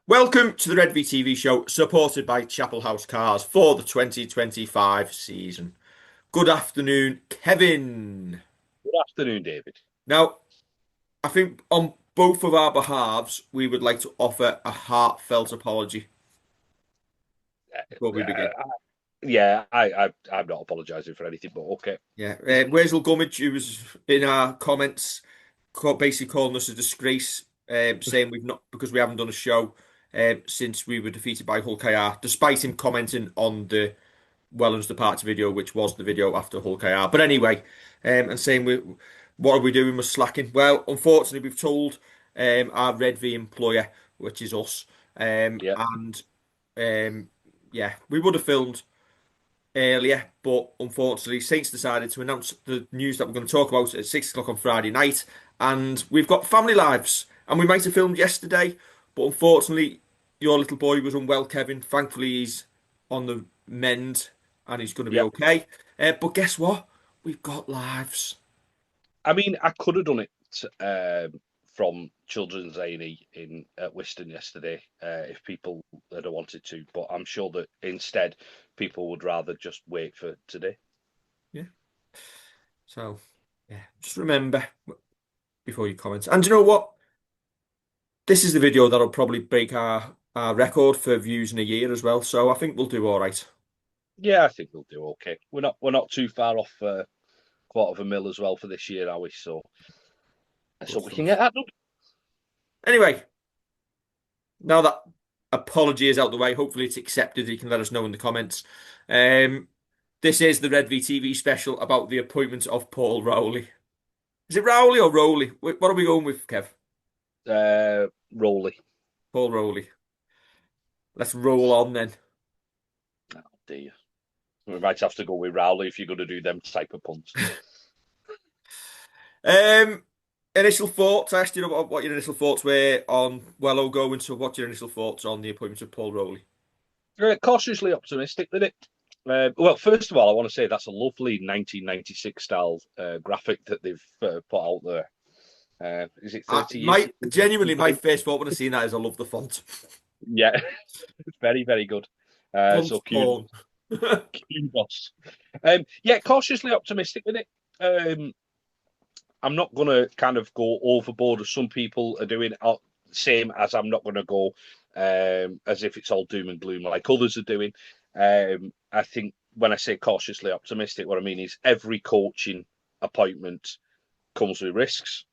Welcome to the Redvee TV Show, supported by Chapel House Cars for the 2025 season. Good afternoon, Kevin. Good afternoon, David. Now, I think on both of our behalves, we would like to offer a heartfelt apology before we begin. I'm not apologising for anything, but okay. Yeah, Wurzel Gummidge, who was in our comments, basically calling us a disgrace, saying we've not because we haven't done a show since we were defeated by Hull KR, despite him commenting on the Wellens departure video, which was the video after Hull KR. But anyway, and saying what are we doing? We're slacking. Well, unfortunately, we've told our Redvee employer, which is us, Yeah, and yeah, we would have filmed earlier, but unfortunately, Saints decided to announce the news that we're going to talk about at 6 o'clock on Friday night, and we've got family lives, and we might have filmed yesterday, but unfortunately, your little boy was unwell, Kevin. Thankfully, he's on the mend and he's going to be yeah. okay. But guess what? We've got lives. I mean, I could have done it from Children's A&E in at Wiston yesterday if people had wanted to, but I'm sure that instead people would rather just wait for today. Yeah. So, yeah, just remember before you comment. And do you know what? This is the video that'll probably break our record for views in a year as well. So I think we'll do all right. Yeah, I think we'll do okay. We're not too far off quarter of a mil as well for this year, are we? So Good we can get stuff. that done. Anyway, now that apology is out the way, hopefully it's accepted. You can let us know in the comments. Um, this is the Redvee TV special about the appointment of Paul Rowley. Is it Rowley or Rowley? What are we going with, Kev? Rowley. Paul Rowley. Let's roll on then. Oh dear. We might have to go with Rowley if you're going to do them type of puns. Um, Initial thoughts. I asked you what your initial thoughts were on Wello going. So, what's your initial thoughts on the appointment of Paul Rowley? Cautiously optimistic with it. Well, first of all, I want to say that's a lovely 1996 style graphic that they've put out there. Is it 30 years? My genuinely, my first thought when I seen that is I love the font. Yeah, it's very, very good. Font's So porn. kudos. Yeah, cautiously optimistic with it. I'm not going to kind of go overboard as some people are doing. Same as I'm not going to go as if it's all doom and gloom like others are doing. I think when I say cautiously optimistic, what I mean is every coaching appointment comes with risks,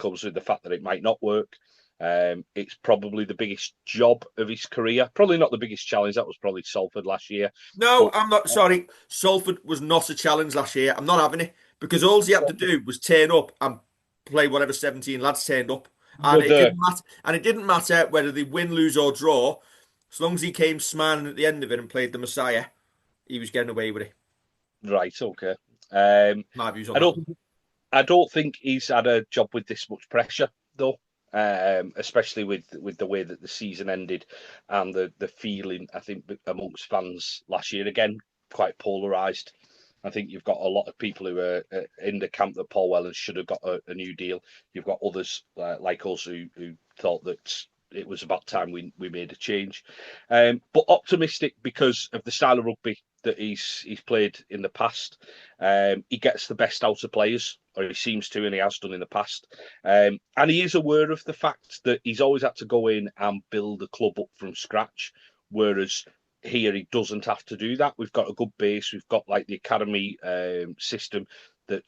comes with the fact that it might not work. It's probably the biggest job of his career. Probably not the biggest challenge. That was probably Salford last year. No, But I'm not sorry. Salford was not a challenge last year. I'm not having it because all he had to do was turn up and play whatever 17 lads turned up, and with it the didn't matter. And it didn't matter whether they win, lose, or draw. As long as he came smiling at the end of it and played the Messiah, he was getting away with it. right, okay. Um, My views on I that don't one. I don't think he's had a job with this much pressure though. Especially with the way that the season ended and the feeling I think amongst fans last year again quite polarised. I think you've got a lot of people who are in the camp that Paul Wellens should have got a new deal. You've got others like us who thought that it was about time we made a change. But optimistic because of the style of rugby that he's played in the past. He gets the best out of players, or he seems to, and he has done in the past. And he is aware of the fact that he's always had to go in and build a club up from scratch, whereas here he doesn't have to do that. We've got a good base. We've got like the academy system that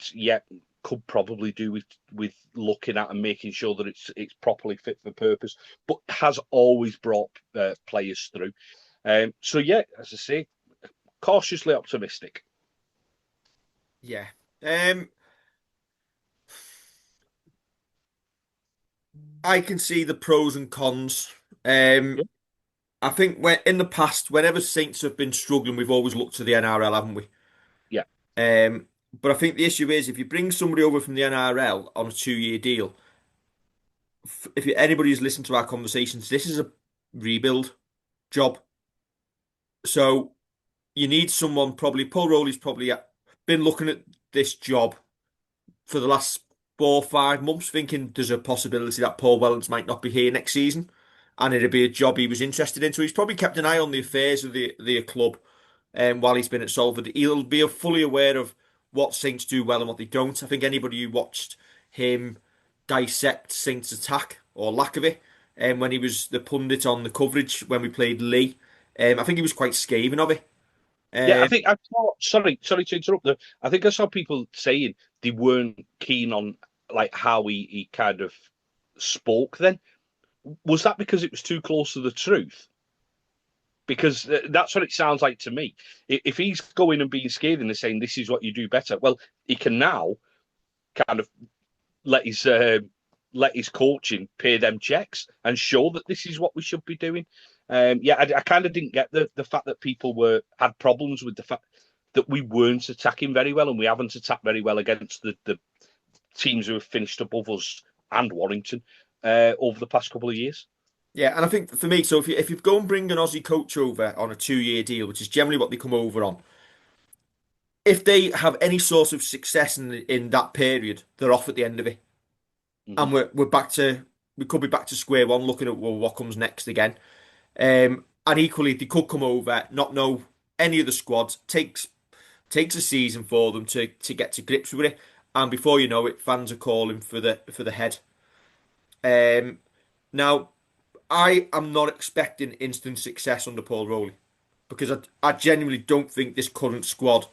could probably do with looking at and making sure that it's properly fit for purpose, but has always brought players through. So yeah, as I say, cautiously optimistic. Yeah. I can see the pros and cons. Yeah, I think when in the past, whenever Saints have been struggling, we've always looked to the NRL, haven't we? yeah, But I think the issue is if you bring somebody over from the NRL on a 2-year deal, if anybody who's listened to our conversations, this is a rebuild job. So you need someone probably. Paul Rowley's probably been looking at this job for the last 4 or 5 months, thinking there's a possibility that Paul Wellens might not be here next season. and it'd be a job he was interested in. So he's probably kept an eye on the affairs of the club, while he's been at Salford. He'll be fully aware of what Saints do well and what they don't. I think anybody who watched him dissect Saints' attack or lack of it, and when he was the pundit on the coverage when we played Lee, I think he was quite scathing of it. Yeah, I Um, think I saw. Sorry to interrupt. I think I saw people saying they weren't keen on like how he kind of spoke. Then was that because it was too close to the truth? Because that's what it sounds like to me. If he's going and being scathing and saying this is what you do better, well, he can now kind of let his coaching pay them checks and show that this is what we should be doing. Yeah, I kind of didn't get the fact that people had problems with the fact that we weren't attacking very well, and we haven't attacked very well against the teams who have finished above us and Warrington over the past couple of years. yeah, and I think for me, so if you go and bring an Aussie coach over on a 2-year deal, which is generally what they come over on, if they have any sort of success in that period, they're off at the end of it, Hmm. and we could be back to square one, looking at, well, what comes next again. And equally, they could come over, not know any of the squads, takes a season for them to get to grips with it, and before you know it, fans are calling for the head. Um, Now, I am not expecting instant success under Paul Rowley because I genuinely don't think this current squad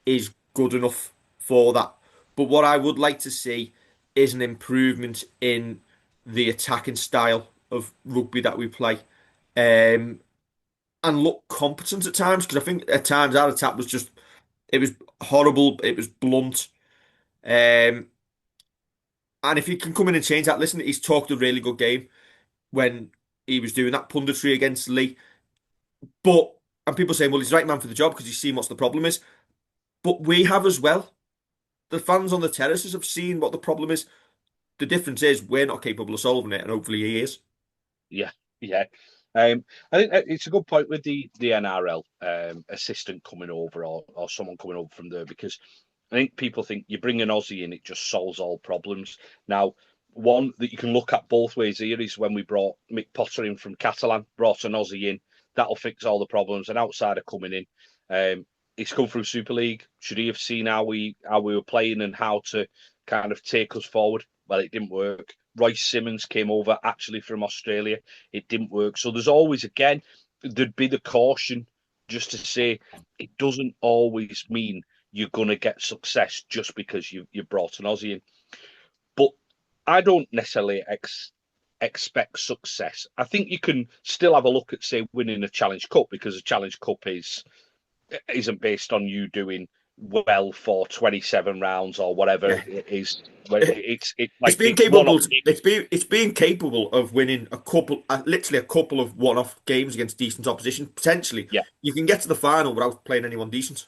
is good enough for that. But what I would like to see is an improvement in the attacking style of rugby that we play, and look competent at times, because I think at times our attack was just, it was horrible, it was blunt. Um, and if he can come in and change that, listen, he's talked a really good game when he was doing that punditry against Lee. But, and people saying, well, he's the right man for the job because he's seen what's the problem is. But we have as well. The fans on the terraces have seen what the problem is. The difference is we're not capable of solving it, and hopefully he is. Yeah, yeah. I think it's a good point with the NRL assistant coming over or someone coming over from there, because I think people think you bring an Aussie in, it just solves all problems. Now, one that you can look at both ways here is when we brought Mick Potter in from Catalan, brought an Aussie in, that'll fix all the problems. An outsider coming in, he's come through Super League. Should he have seen how we were playing and how to kind of take us forward? Well, it didn't work. Royce Simmons came over actually from Australia. It didn't work. So there's always, again, there'd be the caution just to say it doesn't always mean you're going to get success just because you brought an Aussie in. But I don't necessarily expect success. I think you can still have a look at, say, winning a Challenge Cup, because a Challenge Cup isn't based on you doing well for 27 rounds or whatever Yeah. it is. It's being It's one capable. off. It's being capable of winning a couple, literally a couple of one-off games against decent opposition. Potentially, Yeah. you can get to the final without playing anyone decent.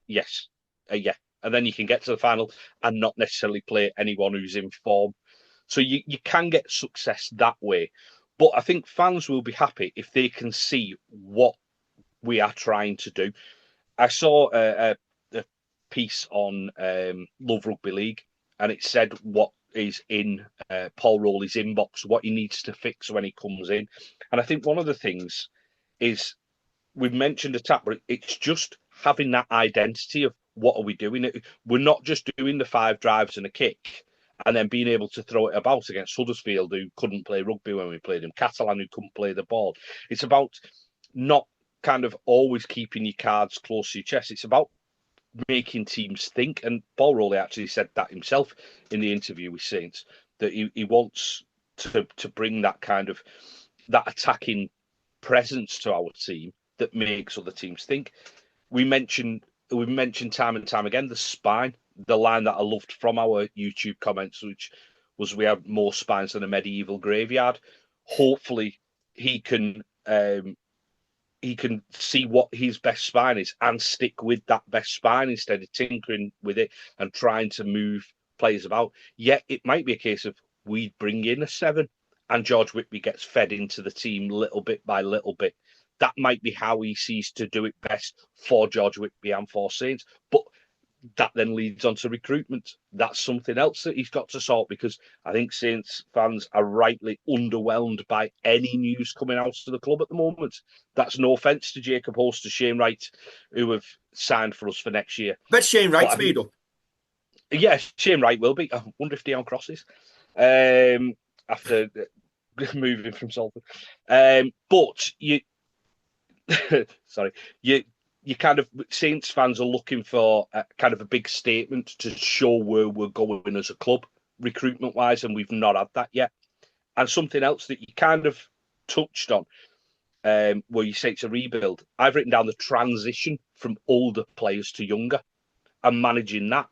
Yes. Yeah. And then you can get to the final and not necessarily play anyone who's in form. So you can get success that way. But I think fans will be happy if they can see what we are trying to do. I saw a piece on Love Rugby League, and it said what is in Paul Rowley's inbox, what he needs to fix when he comes in. And I think one of the things is, we've mentioned attack, but it's just having that identity of what are we doing. We're not just doing the 5 drives and a kick and then being able to throw it about against Huddersfield, who couldn't play rugby when we played him, Catalan, who couldn't play the ball. It's about not kind of always keeping your cards close to your chest. It's about making teams think. And Paul Rowley actually said that himself in the interview with Saints, that he wants to bring that kind of that attacking presence to our team that makes other teams think. We mentioned time and time again the spine, the line that I loved from our YouTube comments, which was, we have more spines than a medieval graveyard. Hopefully he can see what his best spine is and stick with that best spine instead of tinkering with it and trying to move players about. Yet it might be a case of we bring in a 7 and George Whitby gets fed into the team little bit by little bit. That might be how he sees to do it best for George Whitby and for Saints. But that then leads on to recruitment. That's something else that he's got to sort, because I think Saints fans are rightly underwhelmed by any news coming out of the club at the moment. That's no offence to Jacob Host, to Shane Wright, who have signed for us for next year. I bet Shane But Wright's I think, made up. yeah, Shane Wright will be. I wonder if Dion crosses after moving from Salford. But sorry, you kind of, Saints fans are looking for a kind of a big statement to show where we're going as a club, recruitment wise, and we've not had that yet. And something else that you kind of touched on, where you say it's a rebuild. I've written down the transition from older players to younger, and managing that,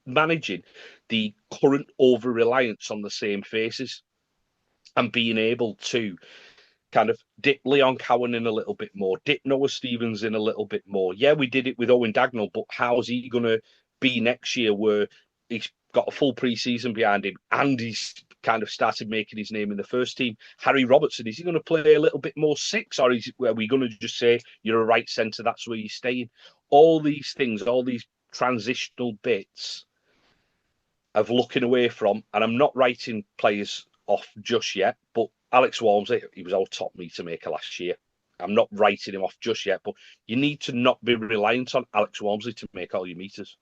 managing the current over reliance on the same faces, and being able to kind of dip Leon Cowan in a little bit more, dip Noah Stevens in a little bit more. Yeah, we did it with Owen Dagnall, but how's he going to be next year, where he's got a full pre-season behind him and he's kind of started making his name in the first team? Harry Robertson, is he going to play a little bit more six, or are we going to just say you're a right centre, that's where you're staying? All these things, all these transitional bits of looking away from, and I'm not writing players off just yet, but Alex Walmsley, he was our top meter maker last year. I'm not writing him off just yet, but you need to not be reliant on Alex Walmsley to make all your meters.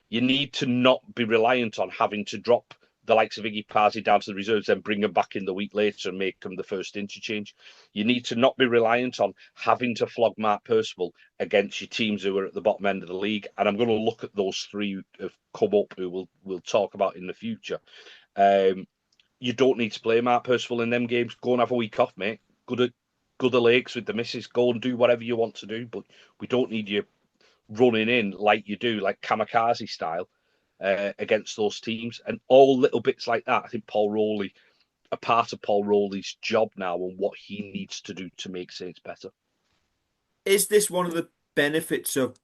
You need to not be reliant on having to drop the likes of Iggy Parsi down to the reserves, then bring them back in the week later and make them the first interchange. You need to not be reliant on having to flog Mark Percival against your teams who are at the bottom end of the league. And I'm going to look at those three who have come up, who we'll talk about in the future. You don't need to play Mark Percival in them games. Go and have a week off, mate. Go to the lakes with the missus. Go and do whatever you want to do. But we don't need you running in like you do, like kamikaze style, against those teams. And all little bits like that, I think Paul Rowley, a part of Paul Rowley's job now and what he needs to do to make Saints better. Is this one of the benefits of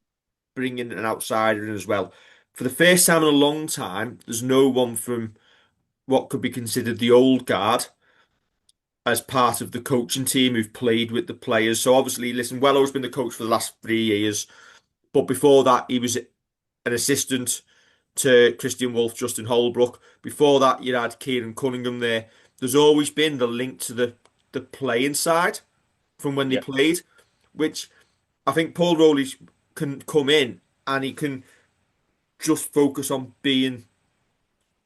bringing an outsider in as well? For the first time in a long time, there's no one from what could be considered the old guard as part of the coaching team who've played with the players. So obviously, listen, Wello's been the coach for the last 3 years, but before that, he was an assistant to Christian Wolf, Justin Holbrook. Before that, you had Kieran Cunningham there. There's always been the link to the playing side from when they Yeah, played, which I think Paul Rowley can come in and he can just focus on being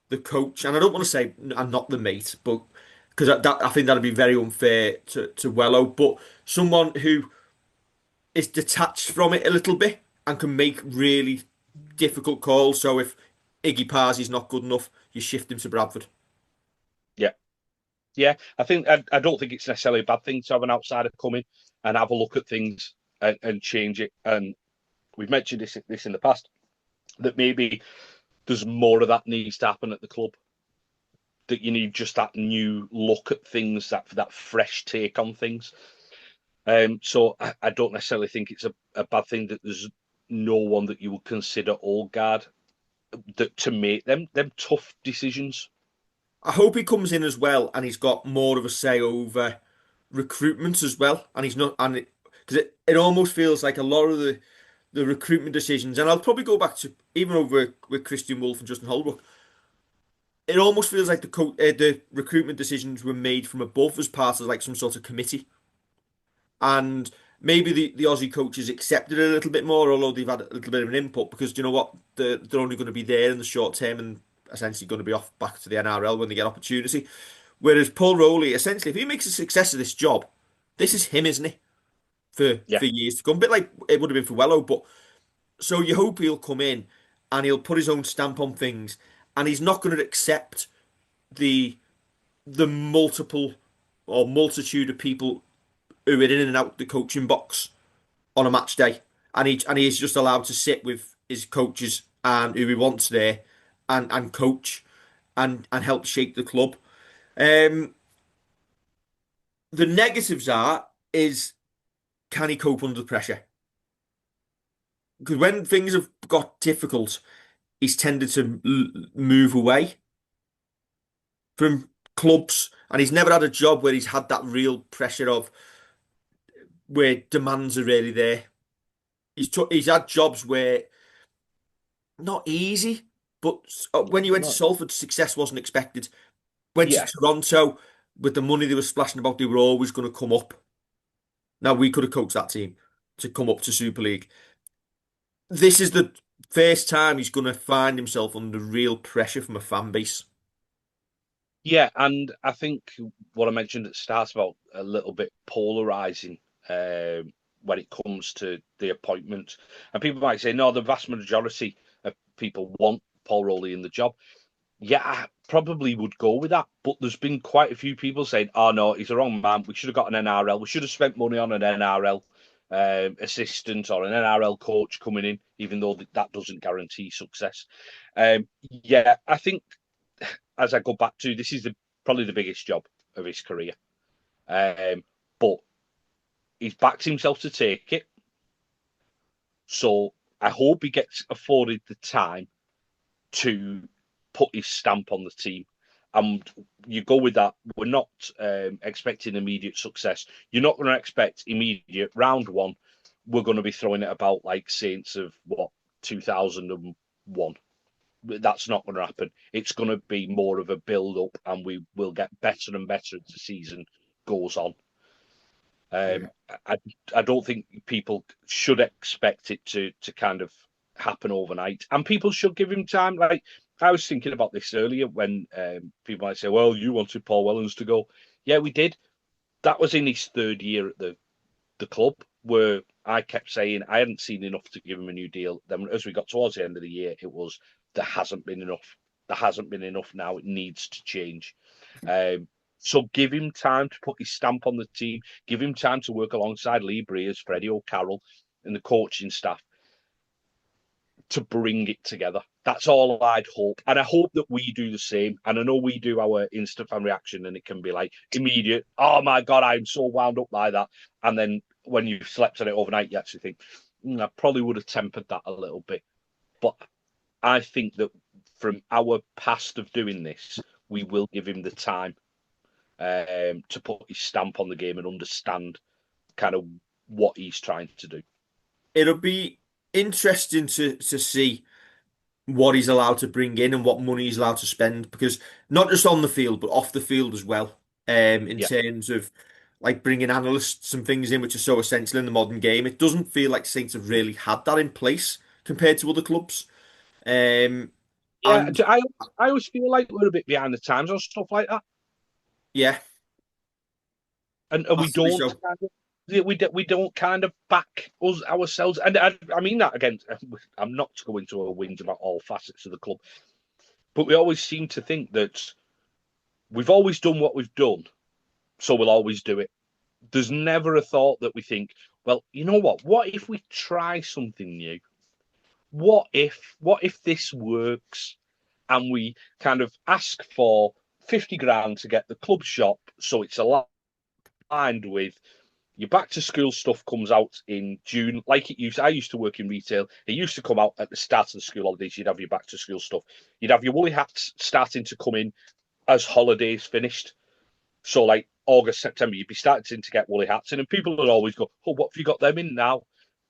the coach. And I don't want to say I'm not the mate, but because I think that'd be very unfair to Wello, but someone who is detached from it a little bit and can make really difficult calls. So if Iggy Parzy's not good enough, you shift him to Bradford. yeah, yeah. I don't think it's necessarily a bad thing to have an outsider come in and have a look at things and change it. And we've mentioned this in the past, that maybe there's more of that needs to happen at the club. That you need just that new look at things, that fresh take on things. So I don't necessarily think it's a bad thing that there's no one that you would consider old guard that to make them tough decisions. I hope he comes in as well and he's got more of a say over recruitment as well. And he's not, and because it almost feels like a lot of the recruitment decisions, and I'll probably go back to even over with Christian Wolf and Justin Holbrook. It almost feels like the recruitment decisions were made from above as part of like some sort of committee. And maybe the Aussie coaches accepted it a little bit more, although they've had a little bit of an input because you know what? They're only going to be there in the short term and essentially going to be off back to the NRL when they get opportunity. Whereas Paul Rowley, essentially, if he makes a success of this job, this is him, isn't he? Yeah, For years to come. A bit like it would have been for Wello, but so you hope he'll come in and he'll put his own stamp on things and he's not going to accept the multiple or multitude of people who are in and out the coaching box on a match day, and he's just allowed to sit with his coaches and who he wants there, and coach and help shape the club. Um, the negatives is can he cope under pressure? Because when things have got difficult, he's tended to move away from clubs, and he's never had a job where he's had that real pressure of where demands are really there. He's had jobs where not easy, but when you went to No, Salford, success wasn't expected. Went to yeah, Toronto with the money they were splashing about, they were always going to come up. Now we could have coached that team to come up to Super League. This is the first time he's going to find himself under real pressure from a fan base. yeah, and I think what I mentioned at the start about a little bit polarizing when it comes to the appointment, and people might say, no, the vast majority of people want Paul Rowley in the job. Yeah, I probably would go with that. But there's been quite a few people saying, oh, no, he's the wrong man. We should have got an NRL. We should have spent money on an NRL assistant or an NRL coach coming in, even though that doesn't guarantee success. Yeah, I think as I go back to, this is probably the biggest job of his career. But he's backed himself to take it. So I hope he gets afforded the time to put his stamp on the team. And you go with that. We're not expecting immediate success. You're not going to expect immediate round one. We're going to be throwing it about like Saints of what 2001. That's not going to happen. It's going to be more of a build up, and we will get better and better as the season goes on. Yeah. I don't think people should expect it to kind of happen overnight, and people should give him time. Like I was thinking about this earlier when people might say, "Well, you wanted Paul Wellens to go." Yeah, we did. That was in his third year at the club, where I kept saying I hadn't seen enough to give him a new deal. Then, as we got towards the end of the year, it was there hasn't been enough. There hasn't been enough now. It needs to change. Um, so give him time to put his stamp on the team. Give him time to work alongside Lee Breers, Freddie O'Carroll, and the coaching staff to bring it together. That's all I'd hope. And I hope that we do the same. And I know we do our instant fan reaction and it can be like immediate, oh my God, I'm so wound up by that. And then when you've slept on it overnight, you actually think, I probably would have tempered that a little bit. But I think that from our past of doing this, we will give him the time to put his stamp on the game and understand kind of what he's trying to do. It'll be interesting to see what he's allowed to bring in and what money he's allowed to spend because not just on the field but off the field as well. In Yeah. terms of like bringing analysts and things in which are so essential in the modern game, it doesn't feel like Saints have really had that in place compared to other clubs. Um, Yeah, and I always feel like we're a bit behind the times on stuff like that, yeah, and we massively don't so. kind of we don't kind of back us ourselves, and I mean that again. I'm not going to a whinge about all facets of the club, but we always seem to think that we've always done what we've done, so we'll always do it. There's never a thought that we think, well, you know what? What if we try something new? What if this works? And we kind of ask for 50 grand to get the club shop so it's aligned with your back to school stuff comes out in June, like it used. I used to work in retail. It used to come out at the start of the school holidays. You'd have your back to school stuff. You'd have your woolly hats starting to come in as holidays finished. So like August, September, you'd be starting to get woolly hats in, and people would always go, "Oh, what have you got them in now?"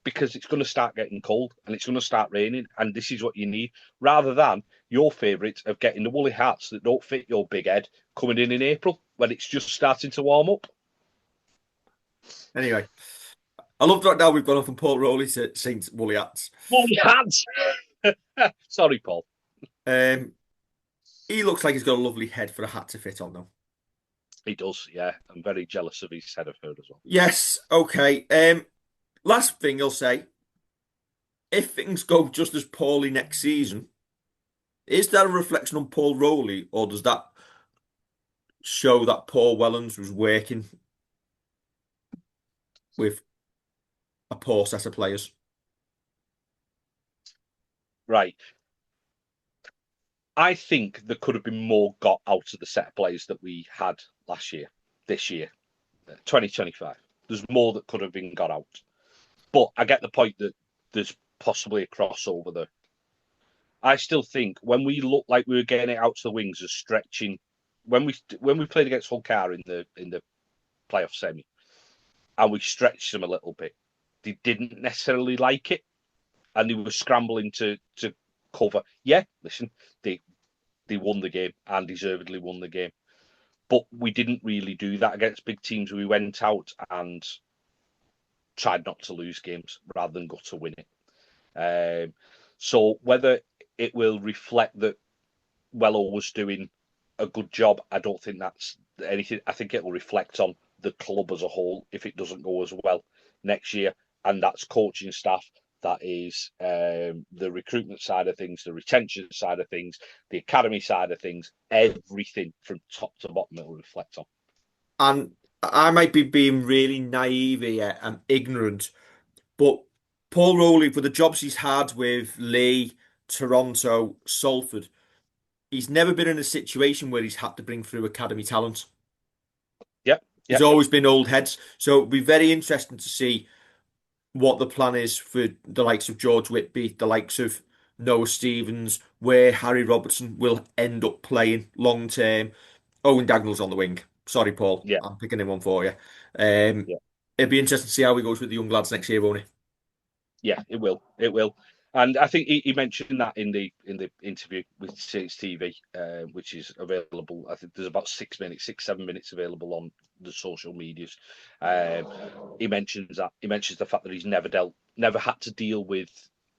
Because it's going to start getting cold and it's going to start raining, and this is what you need, rather than your favourite of getting the woolly hats that don't fit your big head coming in April when it's just starting to warm up. Anyway, I love that now we've gone on from Paul Rowley to Saints Woolly Hats. Woolly hats. Sorry, Paul. Um, he looks like he's got a lovely head for a hat to fit on though. He does, yeah. I'm very jealous of his head of hair as well. Yes, okay. Last thing I'll say, if things go just as poorly next season, is that a reflection on Paul Rowley, or does that show that Paul Wellens was working with a poor set of players? Right. I think there could have been more got out of the set of players that we had last year, this year, 2025. There's more that could have been got out. But I get the point that there's possibly a crossover there. I still think when we looked like we were getting it out to the wings as stretching, when we played against Hull Car in the playoff semi, and we stretched them a little bit, they didn't necessarily like it, and they were scrambling to cover. Yeah, listen, they won the game and deservedly won the game, but we didn't really do that against big teams. We went out and tried not to lose games rather than go to win it. So whether it will reflect that Wello was doing a good job, I don't think that's anything. I think it will reflect on the club as a whole if it doesn't go as well next year, and that's coaching staff. That is the recruitment side of things, the retention side of things, the academy side of things, everything from top to bottom it will reflect on. And I might be being really naive here and ignorant, but Paul Rowley, for the jobs he's had with Lee, Toronto, Salford, he's never been in a situation where he's had to bring through academy talent. Yep, He's yep, always been old heads. So it'll be very interesting to see what the plan is for the likes of George Whitby, the likes of Noah Stevens, where Harry Robertson will end up playing long term. Owen Dagnall's on the wing. Sorry, Paul. yeah, I'm picking him on for you. Um, yeah. it'd be interesting to see how he goes with the young lads next year, won't it? Yeah, it will. It will. And I think he mentioned that in the interview with Saints TV, which is available. I think there's about 6 minutes, 6, 7 minutes available on the social medias. He mentions that. He mentions the fact that he's never had to deal with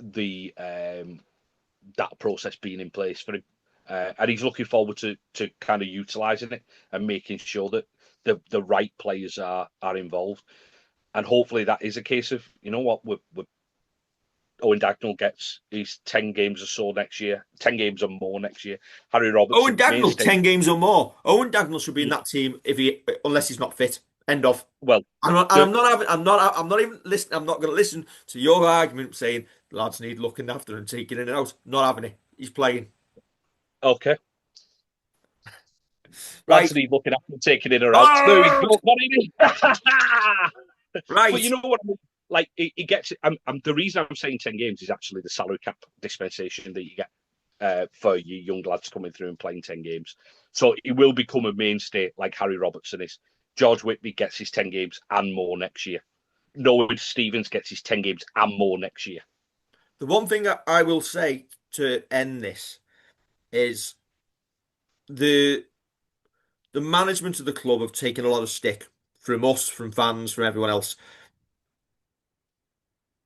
the that process being in place for him, and he's looking forward to kind of utilising it and making sure that the right players are involved. And hopefully that is a case of, you know what, we're Owen Dagnall gets his 10 games or so next year, 10 games or more next year. Harry Owen Robertson, Dagnall, mainstay. 10 games or more. Owen Dagnall should be in Yeah, that team unless he's not fit. End of. well, I'm the, not having, I'm not even listening. I'm not going to listen to your argument saying lads need looking after and taking in and out. Not having it. He's playing. okay. Right. Lads need looking after and taking in or out. There we Oh, go. What it is. But you right. know what I mean? Like, he gets it. The reason I'm saying 10 games is actually the salary cap dispensation that you get for you young lads coming through and playing 10 games. So he will become a mainstay like Harry Robertson is. George Whitby gets his 10 games and more next year. Noah Stevens gets his 10 games and more next year. The one thing I will say to end this is the the management of the club have taken a lot of stick from us, from fans, from everyone else.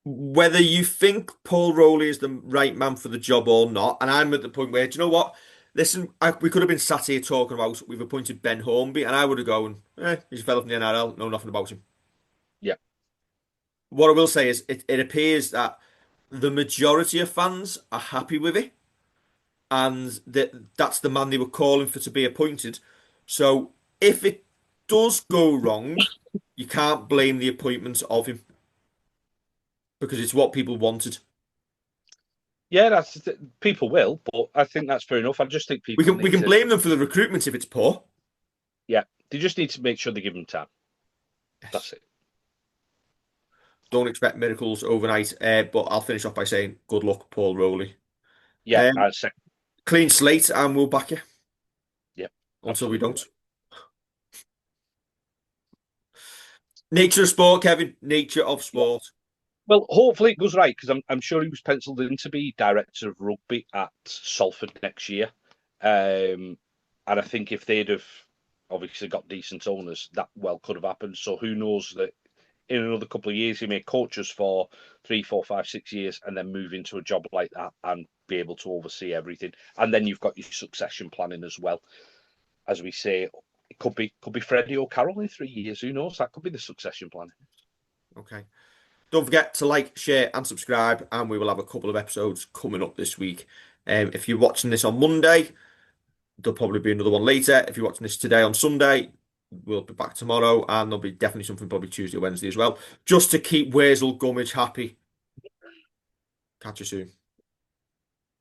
Whether you think Paul Rowley is the right man for the job or not, and I'm at the point where, do you know what? Listen, we could have been sat here talking about we've appointed Ben Hornby, and I would have gone, he's a fella from the NRL, know nothing about him. Yeah. What I will say is, it appears that the majority of fans are happy with it, and that's the man they were calling for to be appointed. So if it does go wrong, you can't blame the appointment of him because it's what people wanted. Yeah, people will, but I think that's fair enough. I just think We people can we need can to, blame them for the recruitment if it's poor. yeah, they just need to make sure they give them time. Yes. That's it. Don't expect miracles overnight. But I'll finish off by saying good luck, Paul Rowley. Yeah, Um, I say, clean slate, and we'll back you yeah, until we absolutely. don't. Nature of sport, Kevin. Nature of Yeah. sport. Well, hopefully it goes right because I'm sure he was penciled in to be director of rugby at Salford next year. And I think if they'd have obviously got decent owners, that well could have happened. So who knows that in another couple of years he may coach us for 3, 4, 5, 6 years and then move into a job like that and be able to oversee everything. And then you've got your succession planning as well. As we say, it could be Freddie O'Carroll in 3 years. Who knows? That could be the succession planning. Okay. Don't forget to like, share, and subscribe, and we will have a couple of episodes coming up this week. If you're watching this on Monday, there'll probably be another one later. If you're watching this today on Sunday, we'll be back tomorrow, and there'll be definitely something probably Tuesday or Wednesday as well, just to keep Wurzel Gummidge happy. Catch you soon.